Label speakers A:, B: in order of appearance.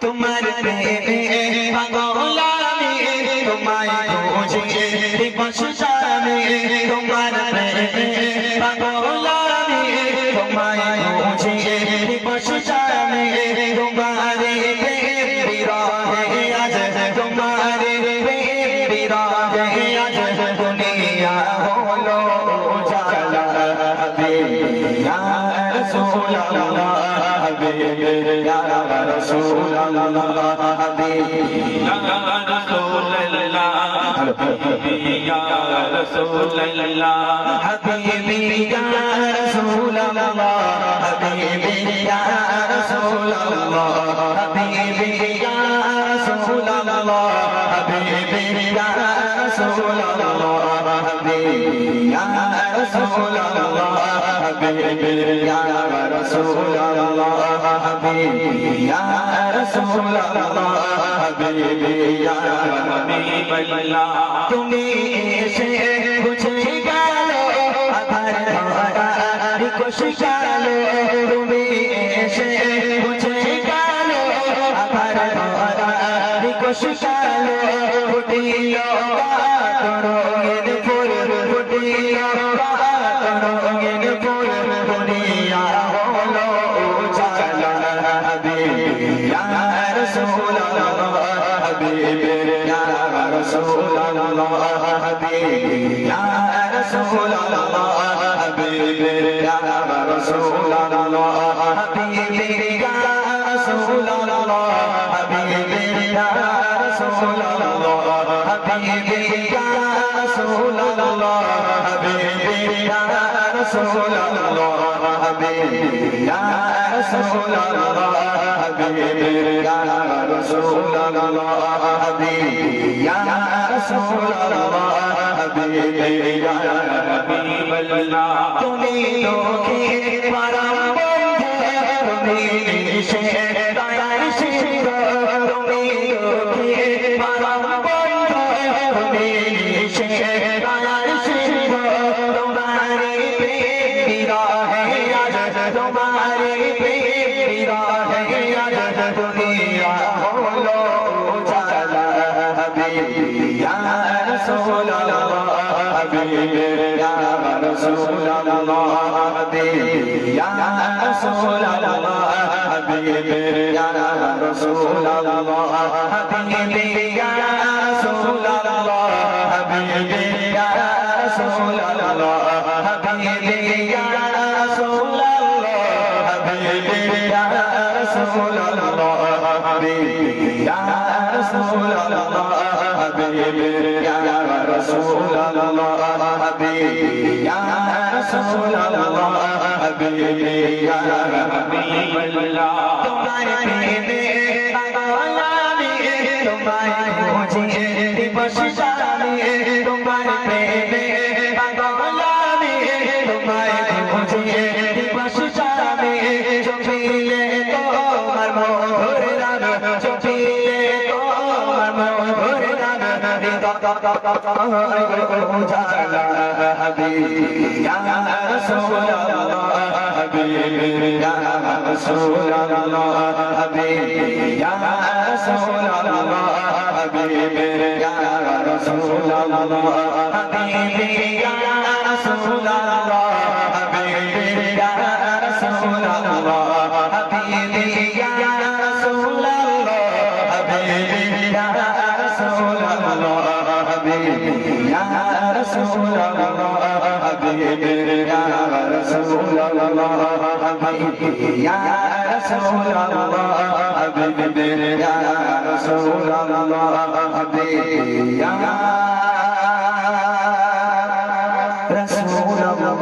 A: তোমার প্রেমে পাগল আমি তোমায় খুঁজে দিবস জানে তোমার প্রেমে পাগল আমি তোমায় খুঁজে দিবস জানে তোমারে প্রেম বিরহে আজ তোমারে প্রেম বিরহে আজ দুনিয়া হলো জালা ইয়া রাসূলুল্লাহ ইয়া রাসূলুল্লাহ হাবিবি ইয়া রাসূলুল্লাহ হাবিবি ইয়া রাসূলুল্লাহ হাবিবি ইয়া রাসূলুল্লাহ হাবিবি ইয়া রাসূলুল্লাহ হাবিবি ইয়া রাসূলুল্লাহ হাবিবি ইয়া রাসূলুল্লাহ হাবিবি ইয়া রাসূলুল্লাহ হাবিবি ইয়া হাবিবাল্লাহ তুমি এসে বুঝে গেলো আধার ধরা রিকশে গেলো তুমি এসে বুঝে গেলো আধার ধরা রিকশে গেলো ফুটিলো রঙিন ফুল ফুটিলো রঙিন ফুল দুনিয়া হলো জালা হাবিবি ইয়া রাসূলুল্লাহ হাবিবি ইয়া রাসূলুল্লাহ হাবিবি ইয়া রাসূলুল্লাহ হাবিবি ইয়া রাসূলুল্লাহ হাবিবি ইয়া রাসূলুল্লাহ হাবিবি ইয়া রাসূলুল্লাহ হাবিবি ইয়া রাসূলুল্লাহ হাবিবি ইয়া রাসূলুল্লাহ হাবিবি ইয়া রাসূলুল্লাহ হাবিবি ইয়া রাসূলুল্লাহ হাবিবি ইয়া রাসূলুল্লাহ হাবিবি ইয়া হাবিবাল্লাহ তুমি লোকে পরম বন্ধু তুমি সে দয়ার সিন্ধু তুমি লোকে পরম বন্ধু তুমি সে দয়ার সিন্ধু তোমারে প্রেম বিরহে আজ তোমারে প্রেম বিরহে আজ দুনিয়া হলো জালা হাবিবি ইয়া রাসূলুল্লাহ হাবিবি ইয়া রাসূলুল্লাহ হাবিবি ইয়া রাসূলুল্লাহ হাবিবি ইয়া রাসূলুল্লাহ হাবিবি ইয়া রাসূলুল্লাহ হাবিবি ইয়া রাসূলুল্লাহ হাবিবি ইয়া রাসূলুল্লাহ হাবিবি ইয়া রাসূলুল্লাহ হাবিবি ইয়া রাসূলুল্লাহ হাবিবি ইয়া রাসূলুল্লাহ হাবিবি ইয়া রাসূলুল্লাহ হাবিবি ইয়া হাবিবাল্লাহ তোমার প্রেমে পাগল আমি তোমায় খুঁজে দিবস জানে তোমার প্রেমে পাগল আমি তোমায় খুঁজে দিবস জানে চোখিলে তোমার মধুর রাগ চোখিলে তোমার মধুর রাগ জালা হাবিবি ইয়া রাসূলুল্লাহ হাবিবি ইয়া রাসূলুল্লাহ হাবিবি ইয়া রাসূলুল্লাহ হাবিবি ইয়া রাসূলুল্লাহ হাবিবি ইয়া রাসূলুল্লাহ হাবিবি ইয়া রাসূলুল্লাহ হাবিবি ইয়া রাসূলুল্লাহ হাবিবি ইয়া রাসূলুল্লাহ হাবিবি ইয়া রাসূলুল্লাহ হাবিবি ইয়া রাসূলুল্লাহ হাবিবি ইয়া রাসূলুল্লাহ হাবিবি ইয়া রাসূলুল্লাহ হাবিবি ইয়া